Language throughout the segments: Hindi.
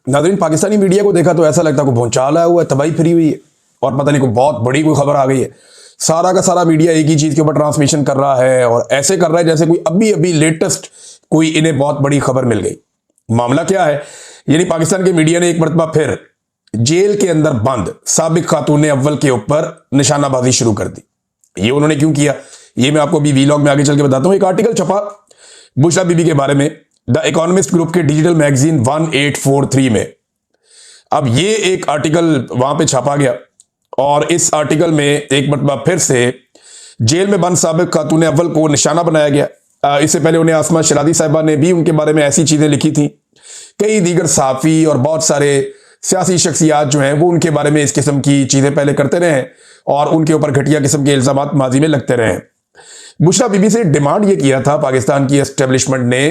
नाज़रीन, पाकिस्तानी मीडिया को देखा तो ऐसा लगता है कोई भौचाला हुआ है, तबाही फिरी हुई है और पता नहीं कोई बहुत बड़ी कोई खबर आ गई है। सारा का सारा मीडिया एक ही चीज के ऊपर ट्रांसमिशन कर रहा है और ऐसे कर रहा है जैसे कोई अभी अभी लेटेस्ट कोई इन्हें बहुत बड़ी खबर मिल गई। मामला क्या है, यानी पाकिस्तान के मीडिया ने एक मरतबा फिर जेल के अंदर बंद साबिक खातून अव्वल के ऊपर निशानाबाजी शुरू कर दी। ये उन्होंने क्यों किया, ये मैं आपको अभी वीलॉग में आगे चल के बताता हूं। एक आर्टिकल छपा बुशरा बीबी के बारे में द इकोनॉमिस्ट ग्रुप के डिजिटल मैगजीन 1843 में। अब ये एक आर्टिकल वहां पे छापा गया और इस आर्टिकल में एक मरतबा फिर से जेल में बंद साबिक खातून अव्वल को निशाना बनाया गया। इससे पहले उन्हें आसमा शरादी साहिबा ने भी उनके बारे में ऐसी चीजें लिखी थी। कई दीगर सहाफी और बहुत सारे सियासी शख्सियात जो हैं वो उनके बारे में इस किस्म की चीजें पहले करते रहे हैं और उनके ऊपर घटिया किस्म के इल्जामात माजी में लगते रहे। बुशरा बीबी से डिमांड ये किया था पाकिस्तान की एस्टेब्लिशमेंट ने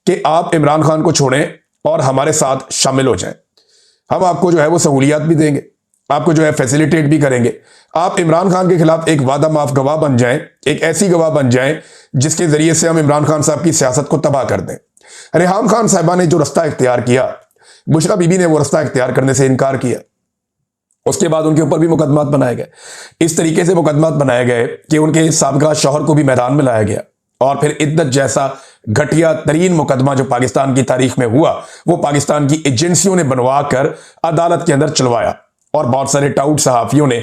कि आप इमरान खान को छोड़ें और हमारे साथ शामिल हो जाएं। हम आपको जो है वो सहूलियात भी देंगे, आपको जो है फैसिलिटेट भी करेंगे। आप इमरान खान के खिलाफ एक वादा माफ गवाह बन जाएं, एक ऐसी गवाह बन जाएं जिसके जरिए से हम इमरान खान साहब की सियासत को तबाह कर दें। रेहाम खान साहिबा ने जो रास्ता इख्तियार किया, बुशरा बीबी ने वो रास्ता इख्तियार करने से इनकार किया। उसके बाद उनके ऊपर भी मुकदमात बनाए गए। इस तरीके से मुकदमात बनाए गए कि उनके साबिका शौहर को भी मैदान में लाया गया और फिर इद्दत जैसा घटिया तरीन मुकदमा जो पाकिस्तान की तारीख में हुआ वो पाकिस्तान की एजेंसियों ने बनवा कर अदालत के अंदर चलवाया और बहुत सारे टाउट सहाफियों ने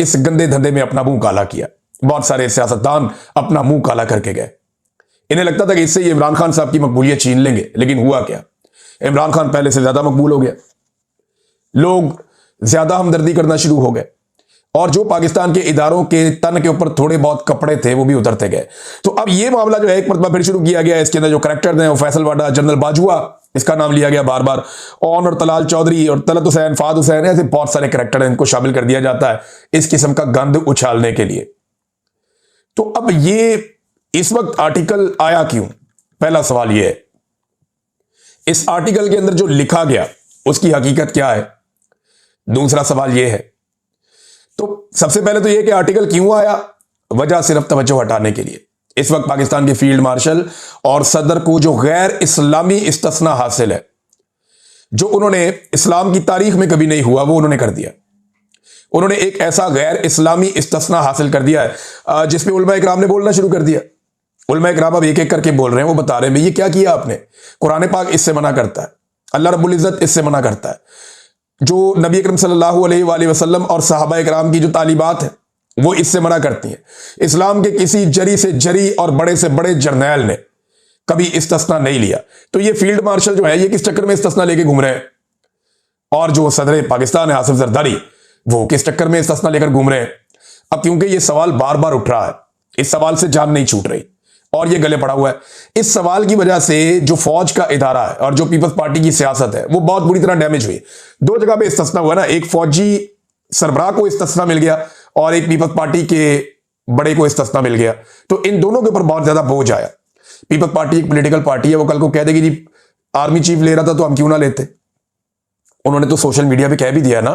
इस गंदे धंधे में अपना मुंह काला किया। बहुत सारे सियासतदान अपना मुंह काला करके गए। इन्हें लगता था कि इससे ये इमरान खान साहब की मकबूलियत छीन लेंगे, लेकिन हुआ क्या, इमरान खान पहले से ज्यादा मकबूल हो गया। लोग ज्यादा हमदर्दी करना शुरू हो गए और जो पाकिस्तान के इदारों के तन के ऊपर थोड़े बहुत कपड़े थे वो भी उतरते गए। तो अब ये मामला जो है एक मरतबा फिर शुरू किया गया। इसके अंदर जो करैक्टर हैं वो फैसल वाडा, जनरल बाजुआ, इसका नाम लिया गया बार बार, और तलाल चौधरी और तलत हुसैन, फाद हुसैन, ऐसे बहुत सारे करैक्टर हैं, इनको शामिल कर दिया जाता है इस किस्म का गंद उछालने के लिए। तो अब ये इस वक्त आर्टिकल आया क्यों, पहला सवाल यह है। इस आर्टिकल के अंदर जो लिखा गया उसकी हकीकत क्या है, दूसरा सवाल यह है। तो सबसे पहले तो यह कि आर्टिकल क्यों आया, वजह सिर्फ तवज्जो हटाने के लिए। इस वक्त पाकिस्तान के फील्ड मार्शल और सदर को जो गैर इस्लामी इस्तिस्ना हासिल है, जो उन्होंने इस्लाम की तारीख में कभी नहीं हुआ, वो उन्होंने कर दिया। उन्होंने एक ऐसा गैर इस्लामी इस्तिस्ना हासिल कर दिया है जिसमें उलमा इकराम ने बोलना शुरू कर दिया। उलमा इकराम अब एक एक करके बोल रहे हैं, वो बता रहे हैं ये क्या किया आपने। कुरान पाक इससे मना करता है, अल्लाह रब्बुल इज्जत इससे मना करता है, जो नबी अकरम सल्लल्लाहु अलैहि वसल्लम और सहाबा इकराम की जो तालीबात है वो इससे मना करती हैं। इस्लाम के किसी जरी से जरी और बड़े से बड़े जर्नैल ने कभी इस्तिस्ना नहीं लिया। तो ये फील्ड मार्शल जो है ये किस चक्कर में इस्तिस्ना लेके घूम रहे हैं, और जो सदर पाकिस्तान है आसिफ जरदारी, वो किस चक्कर में इस्तिस्ना लेकर घूम रहे हैं। अब क्योंकि ये सवाल बार बार उठ रहा है, इस सवाल से जान नहीं छूट रही और ये गले पड़ा हुआ है। इस सवाल की वजह से जो फौज का इदारा है और जो पीपल्स पार्टी की सियासत है वो बहुत बुरी तरह डैमेज हुई। दो जगह पे इस्तिस्ना हुआ ना, एक फौजी सरबराह को इस्तिस्ना मिल गया और एक पीपल्स पार्टी के बड़े को इस्तिस्ना मिल गया। तो इन दोनों के ऊपर बहुत ज्यादा बोझ आया। पीपल्स पार्टी एक पॉलिटिकल पार्टी है, वो कल को कह देगी जी आर्मी चीफ ले रहा था तो हम क्यों ना लेते। उन्होंने तो सोशल मीडिया पे कह भी दिया ना,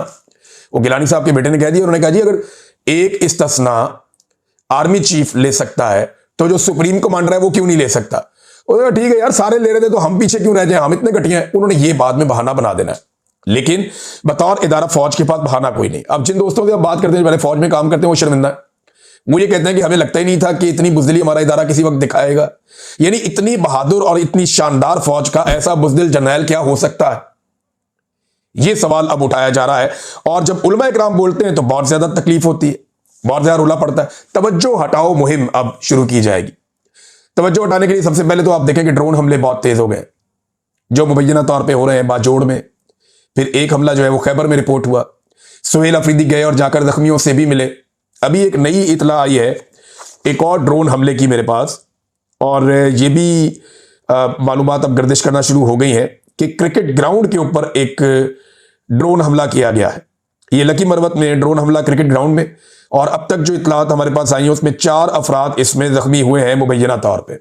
वो गिलानी साहब के बेटे ने कह दिया, उन्होंने कहा जी अगर एक इस्तिस्ना आर्मी चीफ ले सकता है तो जो सुप्रीम कमांडर है वो क्यों नहीं ले सकता। ठीक है यार, सारे ले रहे थे तो हम पीछे क्यों रह जाए, हम इतने घटिया हैं। उन्होंने ये बाद में बहाना बना देना है, लेकिन बतौर इदारा फौज के पास बहाना कोई नहीं। अब जिन दोस्तों से आप बात करते हैं पहले फौज में काम करते हैं वो शर्मिंदा है। वो ये कहते हैं कि हमें लगता ही नहीं था कि इतनी बुजदिली हमारा इदारा किसी वक्त दिखाएगा। यानी इतनी बहादुर और इतनी शानदार फौज का ऐसा बुजदिल जर्नैल क्या हो सकता है, ये सवाल अब उठाया जा रहा है। और जब उलमा इकराम बोलते हैं तो बहुत ज्यादा तकलीफ होती है, बहुत ज्यादा रुला पड़ता है। तवज्जो हटाओ मुहिम अब शुरू की जाएगी। तवज्जो हटाने के लिए सबसे पहले तो आप देखें कि ड्रोन हमले बहुत तेज हो गए जो मुबैना तौर पे हो रहे हैं बाजोड़ में। फिर एक हमला जो है वो खैबर में रिपोर्ट हुआ, सुहेल अफरीदी गए और जाकर जख्मियों से भी मिले। अभी एक नई इतला आई है एक और ड्रोन हमले की मेरे पास, और ये भी मालूमात अब गर्दिश करना शुरू हो गई है कि क्रिकेट ग्राउंड के ऊपर एक ड्रोन हमला किया गया है। ये लकी मरवत में ड्रोन हमला क्रिकेट ग्राउंड में, और अब तक जो इतलात हमारे पास आई है उसमें 4 अफराद इसमें जख्मी हुए हैं मुबैना तौर पे।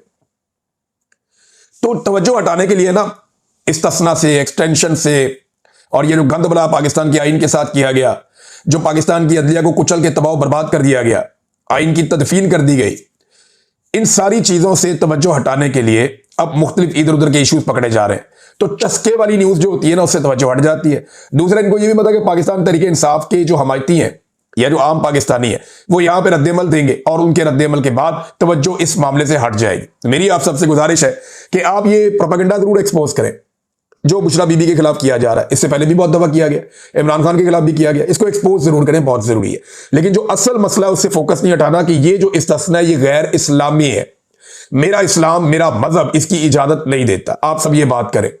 तो तवज्जो हटाने के लिए ना इस्तिस्ना से, एक्सटेंशन से, और ये जो गंदबला पाकिस्तान के आइन के साथ किया गया, जो पाकिस्तान की अदलिया को कुचल के तबाह बर्बाद कर दिया गया, आइन की तदफीन कर दी गई, इन सारी चीजों से तवज्जो हटाने के लिए अब मुख्तलिफ इधर उधर के इश्यूज पकड़े जा रहे हैं। तो चस्के वाली न्यूज जो होती है ना, उससे तवज्जो हट जाती है। दूसरा, इनको ये भी पता कि पाकिस्तान तहरीक इंसाफ के जो हमायती हैं या जो आम पाकिस्तानी है वो यहां पे रद्देमल देंगे और उनके रद्देमल के बाद तवज्जो इस मामले से हट जाएगी। तो मेरी आप सबसे गुजारिश है कि आप ये प्रोपेगेंडा जरूर एक्सपोज करें जो बुशरा बीबी के खिलाफ किया जा रहा है। इससे पहले भी बहुत दफा किया गया, इमरान खान के खिलाफ भी किया गया। इसको एक्सपोज जरूर करें, बहुत जरूरी है। लेकिन जो असल मसला है उससे फोकस नहीं हटाना कि ये जो इस्तिस्ना है ये गैर इस्लामी है, मेरा इस्लाम, मेरा मजहब इसकी इजाजत नहीं देता। आप सब ये बात करें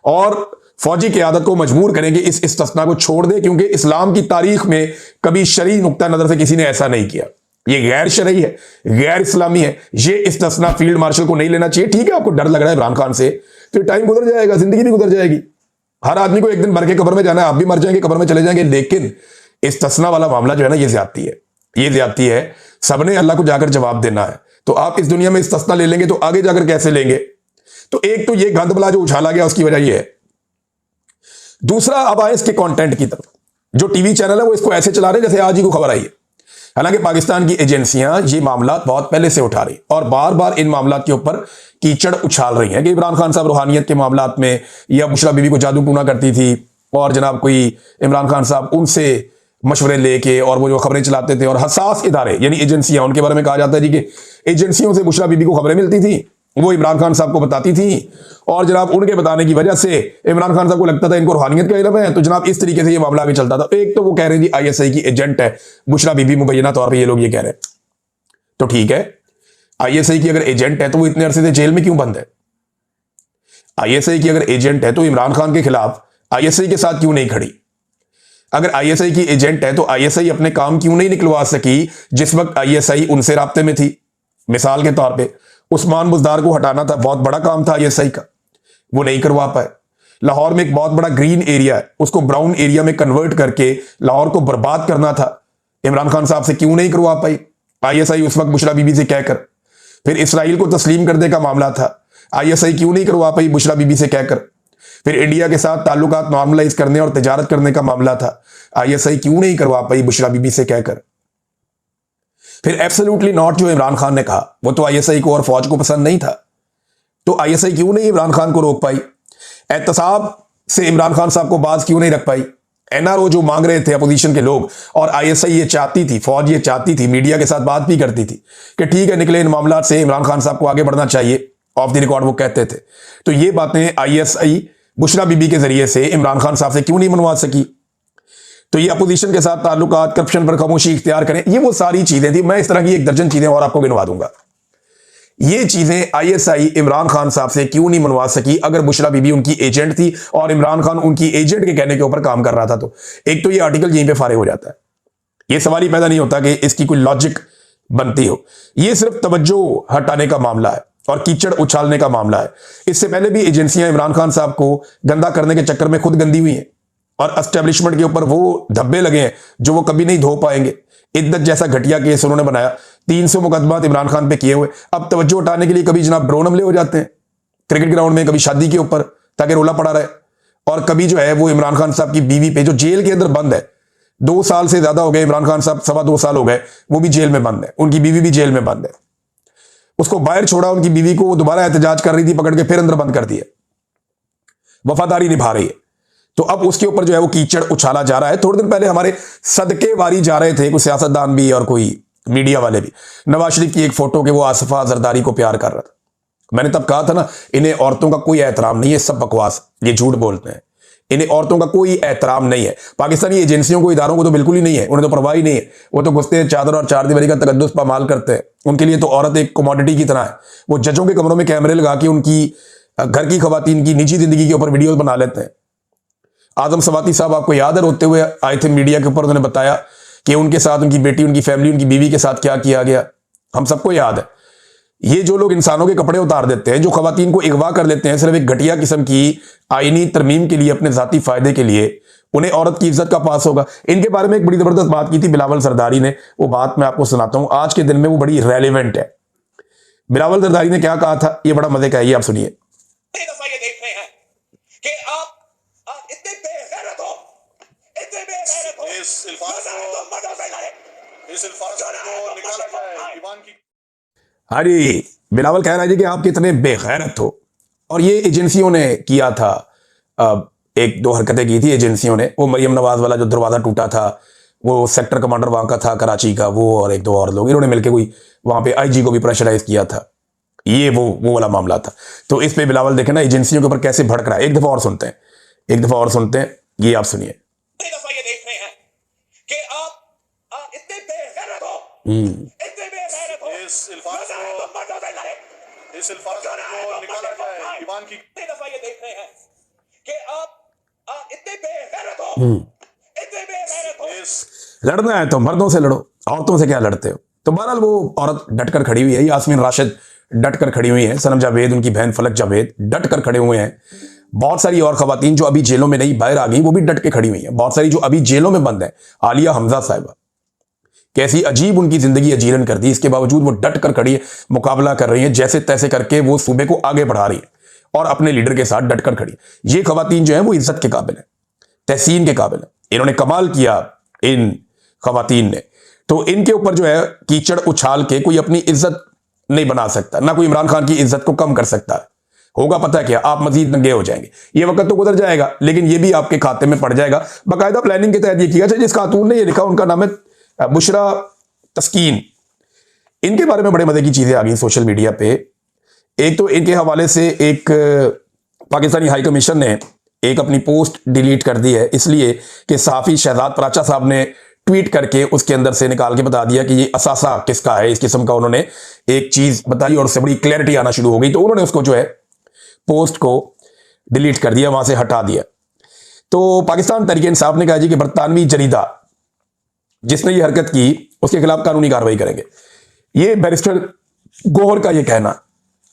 और फौजी क़यादत को मजबूर करेंगे इस इस्तिस्ना को छोड़ दे, क्योंकि इस्लाम की तारीख में कभी शरई नुक्ता नजर से किसी ने ऐसा नहीं किया। ये गैर शरई है, गैर इस्लामी है। ये इस्तिस्ना फील्ड मार्शल को नहीं लेना चाहिए। ठीक है, आपको डर लग रहा है इमरान खान से, तो टाइम गुजर जाएगा, जिंदगी भी गुजर जाएगी। हर आदमी को एक दिन मर के कब्र में जाना है, आप भी मर जाएंगे, कब्र में चले जाएंगे। लेकिन इस्तिस्ना वाला मामला जो है ना, ये ज्यादती है, ये ज्यादती है। सबने अल्लाह को जाकर जवाब देना है। तो आप इस दुनिया में इस्तिस्ना ले लेंगे तो आगे जाकर कैसे लेंगे? तो एक तो ये गंदबला जो उछाला गया उसकी वजह ये है। दूसरा, अब आए इसके कंटेंट की तरफ। जो टीवी चैनल है वो इसको ऐसे चला रहे जैसे आज ही को खबर आई है। हालांकि पाकिस्तान की एजेंसियां ये मामला बहुत पहले से उठा रही और बार बार इन मामलों के ऊपर कीचड़ उछाल रही हैं कि इमरान खान साहब रूहानियत के मामला में, या बुशरा बीबी को जादू टूना करती थी और जनाब कोई इमरान खान साहब उनसे मशवरे लेके और वो जो खबरें चलाते थे। और हसास इदारे यानी एजेंसियां, उनके बारे में कहा जाता है जी कि एजेंसियों से बुशरा बीबी को खबरें मिलती थी, वो इमरान खान साहब को बताती थी और जनाब उनके बताने की वजह से इमरान खान साहब को लगता था इनको रूहानियत का इल्म है। तो जनाब इस तरीके से ये मामला आगे चलता था। एक तो वो कह रहे हैं जी आईएसआई की एजेंट है बुशरा बीबी, मुबैना तौर पर ये लोग ये कह रहे हैं। तो ठीक है, आईएसआई की अगर एजेंट है तो वो इतने अरसे से जेल में क्यों बंद है? आईएसआई की अगर एजेंट है तो इमरान खान के खिलाफ आईएसआई के साथ क्यों नहीं खड़ी? अगर आईएसआई की एजेंट है तो आईएसआई अपने काम क्यों नहीं निकलवा सकी जिस वक्त आईएसआई उनसे राब्ते में थी? मिसाल के तौर पे उस्मान बुज़दार को हटाना था, बहुत बड़ा काम था आईएसआई का, वो नहीं करवा पाए। लाहौर में एक बहुत बड़ा ग्रीन एरिया है, उसको ब्राउन एरिया में कन्वर्ट करके लाहौर को बर्बाद करना था, इमरान खान साहब से क्यों नहीं करवा पाई आईएसआई उस वक्त बुशरा बीबी से कहकर? फिर इसराइल को तस्लीम करने का मामला था, आईएसआई क्यों नहीं करवा पाई बुशरा बीबी से कहकर? फिर इंडिया के साथ ताल्लुकात नॉर्मलाइज करने और तिजारत करने का मामला था, आईएसआई क्यों नहीं करवा पाई बुशरा बीबी से कहकर? फिर एब्सोल्युटली नॉट जो इमरान खान ने कहा वो तो आईएसआई को और फौज को पसंद नहीं था, तो आईएसआई क्यों नहीं इमरान खान को रोक पाई? एहतसाब से इमरान खान साहब को बाज क्यों नहीं रख पाई? एनआरओ जो मांग रहे थे अपोजिशन के लोग, और आईएसआई ये चाहती थी, फौज ये चाहती थी, मीडिया के साथ बात भी करती थी कि ठीक है निकले इन मामला से, इमरान खान साहब को आगे बढ़ना चाहिए, ऑफ द रिकॉर्ड वो कहते थे। तो ये बातें आईएसआई बुशरा बीबी के जरिए से इमरान खान साहब से क्यों नहीं मनवा सकी? तो ये अपोजिशन के साथ ताल्लुकात, करप्शन पर खामोशी इख्तियार करें, ये वो सारी चीजें थी। मैं इस तरह की एक दर्जन चीजें और आपको गिनवा दूंगा। ये चीजें आईएसआई इमरान खान साहब से क्यों नहीं मनवा सकी अगर बुशरा बीबी उनकी एजेंट थी और इमरान खान उनकी एजेंट के कहने के ऊपर काम कर रहा था? तो एक तो ये आर्टिकल यहीं पे फारिग हो जाता है। ये सवाल ही पैदा नहीं होता कि इसकी कोई लॉजिक बनती हो। ये सिर्फ तवज्जो हटाने का मामला है और कीचड़ उछालने का मामला है। इससे पहले भी एजेंसियां इमरान खान साहब को गंदा करने के चक्कर में खुद गंदी हुई हैं और एस्टेब्लिशमेंट के ऊपर वो धब्बे लगे हैं जो वो कभी नहीं धो पाएंगे। इद्दत जैसा घटिया केस उन्होंने बनाया, 300 मुकदमात इमरान खान पे किए हुए। अब तवज्जो हटाने के लिए कभी जनाब ड्रोन हमले हो जाते हैं क्रिकेट ग्राउंड में, कभी शादी के ऊपर ताकि रोला पड़ा रहे, और कभी जो है वो इमरान खान साहब की बीवी पे जो जेल के अंदर बंद है, 2 साल से ज्यादा हो गए इमरान खान साहब, 2.25 साल हो गए, वो भी जेल में बंद है, उनकी बीवी भी जेल में बंद है। उसको बाहर छोड़ा, उनकी बीवी को वो दोबारा एहतजाज कर रही थी, पकड़ के फिर अंदर बंद कर दिया, वफादारी निभा रही है। तो अब उसके ऊपर जो है वो कीचड़ उछाला जा रहा है। थोड़े दिन पहले हमारे सदके वारी जा रहे थे कुछ सियासतदान भी और कोई मीडिया वाले भी, नवाज शरीफ की एक फोटो के वो आसफा जरदारी को प्यार कर रहा था। मैंने तब कहा था ना, इन्हें औरतों का कोई एहतराम नहीं है, सब बकवास, ये झूठ बोलते हैं, इन्हें औरतों का कोई एहतराम नहीं है। पाकिस्तानी एजेंसियों को, इदारों को तो बिल्कुल ही नहीं है, उन्हें तो परवाह ही नहीं है। वो तो घुसते चादर और चार दीवारी का तकद्दुस पामाल करते हैं। उनके लिए तो औरत एक कमोडिटी की तरह है। वो जजों के कमरों में कैमरे लगा के उनकी घर की खवातीन की निजी जिंदगी के ऊपर वीडियो बना लेते हैं। आजम सवाती साहब आपको याद है, रोते हुए आए थे मीडिया के ऊपर, उन्होंने बताया कि उनके साथ, उनकी बेटी, उनकी फैमिली, उनकी बीवी के साथ क्या किया गया, हम सबको याद है। ये जो लोग इंसानों के कपड़े उतार देते हैं, जो खवातीन को अगवा कर लेते हैं सिर्फ एक घटिया किस्म की आईनी तरमीम के लिए, अपने जाती फायदे के लिए, उन्हें औरत की इज्जत का पास होगा। इनके बारे में एक बड़ी जबरदस्त बात की थी बिलावल सरदारी ने, वो बात मैं आपको सुनाता हूं, आज के दिन में वो बड़ी रेलिवेंट है। बिलावल सरदारी ने क्या कहा था, ये बड़ा मजे का है, ये आप सुनिए। हाँ जी, बिलावल कह रहा है जी कि आप कितने बेगैरत हो। और ये एजेंसियों ने किया था। एक दो हरकतें की थी एजेंसियों ने। वो मरियम नवाज वाला जो दरवाजा टूटा था, वो सेक्टर कमांडर वहां का था कराची का, वो और एक दो और लोग, इन्होंने मिलकर कोई वहां पे आईजी को भी प्रेशराइज किया था। ये वो वाला मामला था। तो इस पे बिलावल देखे ना एजेंसियों के ऊपर कैसे भड़क रहा है। एक दफा और सुनते हैं, एक दफा और सुनते हैं, ये आप सुनिए। दफा ये देख रहे हैं कि आप इतने बेगैरत हो, इतने बेगैरत हो, इस अल्फाज को निकाला जाए ईमान की। दफा ये देख रहे हैं कि आप इतने बेगैरत हो, इतने बेगैरत हो। लड़ना है तो मर्दों से लड़ो, औरतों से क्या लड़ते हो। तो बहरहाल वो औरत डटकर खड़ी हुई है, यास्मीन राशिद डटकर खड़ी हुई है, सनम जावेद उनकी बहन फलक जावेद डटकर खड़े हुए हैं। बहुत सारी और खवातीन जो अभी जेलों में नहीं बाहर आ गई वो भी डट के खड़ी हुई हैं। बहुत सारी जो अभी जेलों में बंद है, आलिया हमजा साहिबा, कैसी अजीब उनकी जिंदगी अजीरन कर दी, इसके बावजूद वो डट कर खड़ी है, मुकाबला कर रही है, जैसे तैसे करके वो सूबे को आगे बढ़ा रही है और अपने लीडर के साथ डट कर खड़ी है। ये खवातीन जो है वो इज्जत के काबिल है, तहसीन के काबिल है। इन्होंने कमाल किया इन खवातीन ने। तो इनके ऊपर जो है कीचड़ उछाल के कोई अपनी इज्जत नहीं बना सकता, ना कोई इमरान खान की इज्जत को कम कर सकता है। होगा पता है क्या, आप मजीद नंगे हो जाएंगे। ये वक्त तो गुजर जाएगा, लेकिन ये भी आपके खाते में पड़ जाएगा। बाकायदा प्लानिंग के तहत ये किया। जिस खातून ने ये लिखा उनका नाम है बुशरा तस्कीन। इनके बारे में बड़े मजे की चीजें आ गई सोशल मीडिया पे। एक तो इनके हवाले से एक पाकिस्तानी हाई कमीशन ने एक अपनी पोस्ट डिलीट कर दी है, इसलिए कि सहाफी शहजाद पराचा साहब ने ट्वीट करके उसके अंदर से निकाल के बता दिया कि ये असासा किसका है। इस किस्म का उन्होंने एक चीज बताई और उससे बड़ी क्लैरिटी आना शुरू हो गई। तो उन्होंने उसको जो है पोस्ट को डिलीट कर दिया, वहां से हटा दिया। तो पाकिस्तान तहरीक इंसाफ ने कहा जी कि बरतानवी जरीदा जिसने ये हरकत की उसके खिलाफ कानूनी कार्रवाई करेंगे। ये बैरिस्टर गौहर का ये कहना,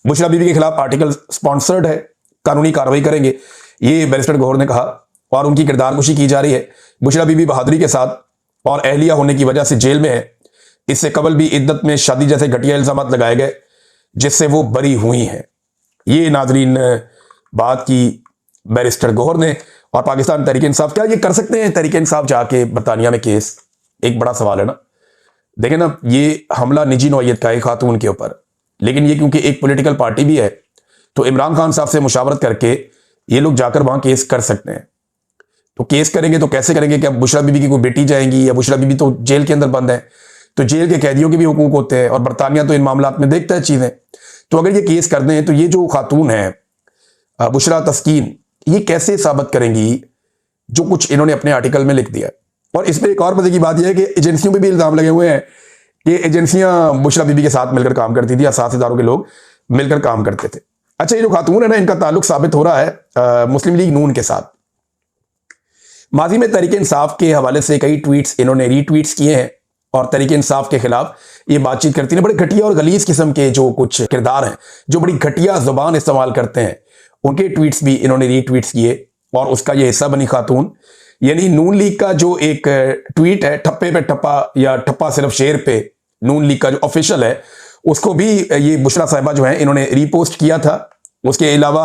बुशरा बीबी के खिलाफ आर्टिकल स्पॉन्सर्ड है, कानूनी कार्रवाई करेंगे, ये बैरिस्टर गौहर ने कहा। और उनकी किरदारकुशी की जा रही है। बुशरा बीबी बहादुरी के साथ और अहलिया होने की वजह से जेल में है। इससे कबल भी इद्दत में शादी जैसे घटिया इल्जाम लगाए गए जिससे वो बरी हुई हैं। ये नाजरीन बात की बैरिस्टर गौहर ने। और पाकिस्तान तहरीक इंसाफ, क्या ये कर सकते हैं तहरीक इंसाफ जाके बरतानिया में केस? एक बड़ा सवाल है ना। देखें ना, ये हमला निजी नौयत का है खातून के ऊपर, लेकिन ये क्योंकि एक पॉलिटिकल पार्टी भी है तो इमरान खान साहब से मुशावरत करके ये लोग जाकर वहां केस कर सकते हैं। तो केस करेंगे तो कैसे करेंगे? क्या बुशरा बीबी की कोई बेटी जाएंगी? या बुशरा बीबी तो जेल के अंदर बंद है, तो जेल के कैदियों के भी हुकूक होते हैं और बरतानिया तो इन मामलात में देखता है चीजें। तो अगर ये केस कर दें तो ये जो खातून है बुशरा तस्कीन, ये कैसे साबित करेंगी जो कुछ इन्होंने अपने आर्टिकल में लिख दिया। और इसमें एक और मजे की बात यह है कि एजेंसियों पे भी इल्जाम लगे हुए हैं कि एजेंसियां बुशरा बीबी के साथ मिलकर काम करती थी या साथ इदारों के लोग मिलकर काम करते थे। अच्छा, ये जो खातून है ना, इनका ताल्लुक साबित हो रहा है मुस्लिम लीग नून के साथ। माजी में तहरीक इंसाफ के हवाले से कई ट्वीट्स इन्होंने रीट्वीट्स किए हैं और तहरीक इंसाफ के खिलाफ ये बातचीत करती है। बड़े घटिया और गलीज किस्म के जो कुछ किरदार हैं जो बड़ी घटिया जुबान इस्तेमाल करते हैं, उनके ट्वीट्स भी इन्होंने रीट्वीट्स किए और उसका ये हिस्सा बनी खातून। यानी नून लीग का जो एक ट्वीट है, ठप्पे पे ठप्पा या ठप्पा सिर्फ शेर पे, नून लीग का जो ऑफिशियल है, उसको भी ये बुशरा साहिबा जो है इन्होंने रीपोस्ट किया था। उसके अलावा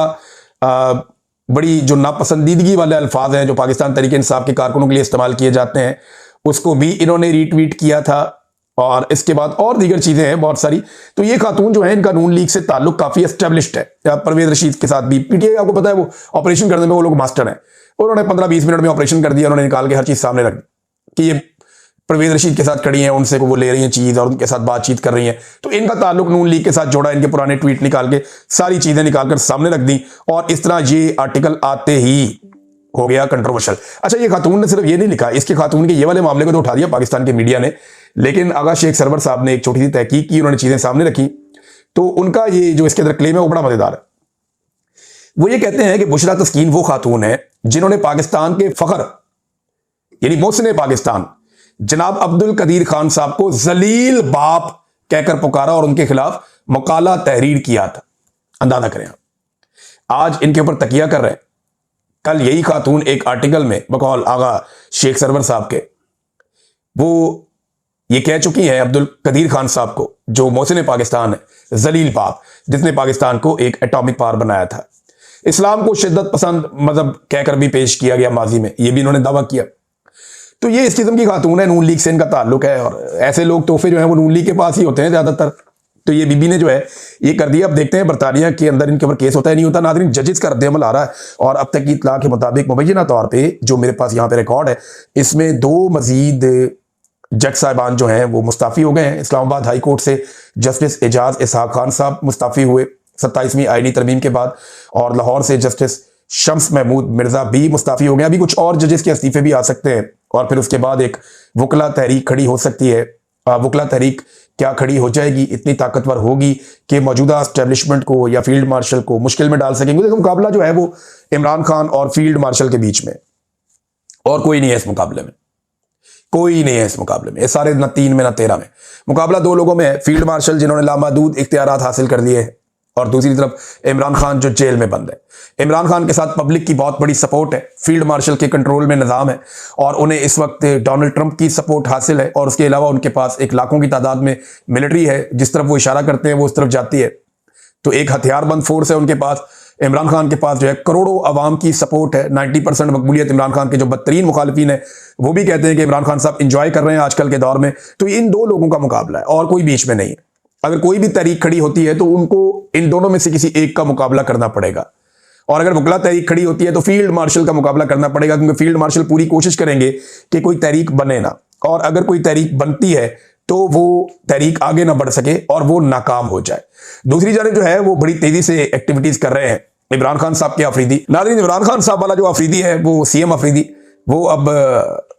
बड़ी जो नापसंदीदगी वाले अल्फाज हैं जो पाकिस्तान तहरीक इंसाफ के कारकुनों के लिए इस्तेमाल किए जाते हैं, उसको भी इन्होंने रीट्वीट किया था। और इसके बाद और दीगर चीजें हैं बहुत सारी। तो ये खातून जो है, इनका नून लीग से ताल्लुक काफी एस्टेब्लिश्ड है। परवेज रशीद के साथ भी पीटीआई, आपको पता है वो ऑपरेशन करने में वो लोग मास्टर हैं। उन्होंने 15-20 मिनट में ऑपरेशन कर दिया, उन्होंने निकाल के हर चीज सामने रख दी कि ये परवेज रशीद के साथ खड़ी हैं, उनसे वो ले रही हैं चीज और उनके साथ बातचीत कर रही हैं। तो इनका ताल्लुक नून लीग के साथ जोड़ा, इनके पुराने ट्वीट निकाल के सारी चीजें निकालकर सामने रख दी और इस तरह ये आर्टिकल आते ही हो गया कंट्रोवर्शियल। अच्छा, ये खातून ने सिर्फ ये नहीं लिखा, इसके खातून के ये वाले मामले को तो उठा दिया पाकिस्तान के मीडिया ने, लेकिन आगा शेख सरवर साहब ने एक छोटी सी तहकीक की, उन्होंने चीजें सामने रखी। तो उनका ये जो इसके अंदर क्लेम है वो बड़ा मजेदार है। वो ये कहते हैं कि बुशरा तस्कीन वो खातून है जिन्होंने पाकिस्तान के फखर यानी मोहसिन पाकिस्तान जनाब अब्दुल कदीर खान साहब को जलील बाप कहकर पुकारा और उनके खिलाफ मकाला तहरीर किया था। अंदाजा करें, आज इनके ऊपर तकिया कर रहे हैं। कल यही खातून एक आर्टिकल में बकौल आगा शेख सरवर साहब के, वो ये कह चुकी हैं अब्दुल कदीर खान साहब को, जो मोहसिन पाकिस्तान है, जलील बाप जिसने पाकिस्तान को एक एटॉमिक पावर बनाया था। इस्लाम को शिद्दत पसंद मजहब कहकर भी पेश किया गया माजी में, यह भी इन्होंने दावा किया। तो ये इस किस्म की खातून है, नून लीग से इनका ताल्लुक है। और ऐसे लोग तोहफे जो है वो नून लीग के पास ही होते हैं ज्यादातर। तो ये बीबी ने जो है ये कर दिया। अब देखते हैं बरतानिया के अंदर इनके ऊपर केस होता है नहीं होता। नाज़रीन, जजेस का रद्द-ए-अमल आ रहा है और अब तक की इत्तला के मुताबिक मुबैना तौर पे जो मेरे पास यहाँ पे रिकॉर्ड है, इसमें 2 मजीद जज साहिबान जो हैं वो मुस्ताफ़ी हो गए हैं। इस्लामाबाद हाई कोर्ट से जस्टिस एजाज इसहाक खान साहब मुस्ताफ़ी हुए 27वीं आईनी तरमीम के बाद, और लाहौर से जस्टिस शम्स महमूद मिर्ज़ा भी मुस्ताफ़ी हो गए। अभी कुछ और जजेस के इस्तीफे भी आ सकते हैं और फिर उसके बाद एक वकला तहरीक खड़ी हो सकती है। वकला तहरीक क्या खड़ी हो जाएगी, इतनी ताकतवर होगी कि मौजूदा एस्टेब्लिशमेंट को या फील्ड मार्शल को मुश्किल में डाल सकेंगे। देखो, मुकाबला जो है वो इमरान खान और फील्ड मार्शल के बीच में, और कोई नहीं है इस मुकाबले में, कोई नहीं है इस मुकाबले में। ये सारे ना 3 में ना 13 में मुकाबला 2 लोगों में है। फील्ड मार्शल जिन्होंने लामहदूद इख्तियारात हासिल कर लिए हैं, और दूसरी तरफ इमरान खान जो जेल में बंद है। इमरान खान के साथ पब्लिक की बहुत बड़ी सपोर्ट है, फील्ड मार्शल के कंट्रोल में निज़ाम है और उन्हें इस वक्त डोनाल्ड ट्रंप की सपोर्ट हासिल है, और उसके अलावा उनके पास एक लाखों की तादाद में मिलिट्री है। जिस तरफ वो इशारा करते हैं वो उस तरफ जाती है। तो एक हथियारबंद फोर्स है उनके पास। इमरान खान के पास जो है करोड़ों अवाम की सपोर्ट है, 90% मकबूलियत इमरान खान के जो बदतरीन मुखालिफिन है वो भी कहते हैं कि इमरान खान साहब इंजॉय कर रहे हैं आजकल के दौर में। तो इन 2 लोगों का मुकाबला है और कोई बीच में नहीं है। अगर कोई भी तहरीक खड़ी होती है तो उनको इन दोनों में से किसी एक का मुकाबला करना पड़ेगा, और अगर वकला तहरीक खड़ी होती है तो फील्ड मार्शल का मुकाबला करना पड़ेगा, क्योंकि फील्ड मार्शल पूरी कोशिश करेंगे कि कोई तहरीक बने ना, और अगर कोई तहरीक बनती है तो वो तहरीक आगे ना बढ़ सके और वो नाकाम हो जाए। दूसरी जानिब जो है वो बड़ी तेजी से एक्टिविटीज कर रहे हैं इमरान खान साहब के अफरीदी। नाज़रीन, इमरान खान साहब वाला जो अफरीदी है वो सीएम अफरीदी, वो अब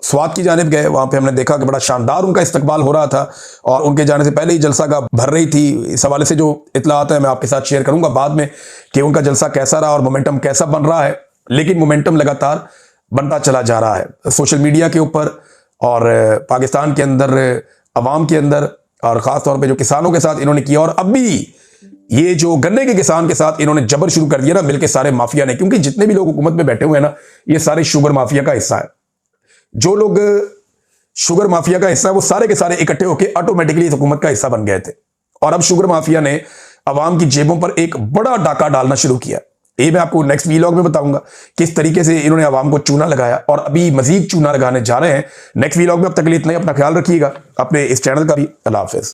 स्वात की जानिब गए। वहां पे हमने देखा कि बड़ा शानदार उनका इस्तकबाल हो रहा था और उनके जाने से पहले ही जलसा का भर रही थी। इस हवाले से जो इत्तलात है मैं आपके साथ शेयर करूंगा बाद में कि उनका जलसा कैसा रहा और मोमेंटम कैसा बन रहा है। लेकिन मोमेंटम लगातार बनता चला जा रहा है सोशल मीडिया के ऊपर और पाकिस्तान के अंदर, अवाम के अंदर, और ख़ास तौर पर जो किसानों के साथ इन्होंने किया। और अब भी ये जो गन्ने के किसान के साथ इन्होंने जबर शुरू कर दिया ना मिलके सारे माफिया ने, क्योंकि जितने भी लोग हुकूमत में बैठे हुए हैं ना ये सारे शुगर माफिया का हिस्सा है। जो लोग शुगर माफिया का हिस्सा है वो सारे के सारे इकट्ठे होकर ऑटोमेटिकली इस हुकूमत का हिस्सा बन गए थे, और अब शुगर माफिया ने अवाम की जेबों पर एक बड़ा डाका डालना शुरू किया। ये मैं आपको नेक्स्ट वीलॉग में बताऊंगा किस तरीके से इन्होंने अवाम को चूना लगाया, और अभी मजीद चूना लगाने जा रहे हैं नेक्स्ट वीलॉग में। अब तक के लिए इतना ही, अपना ख्याल रखिएगा, अपने इस चैनल का भी। अल्लाह हाफिज।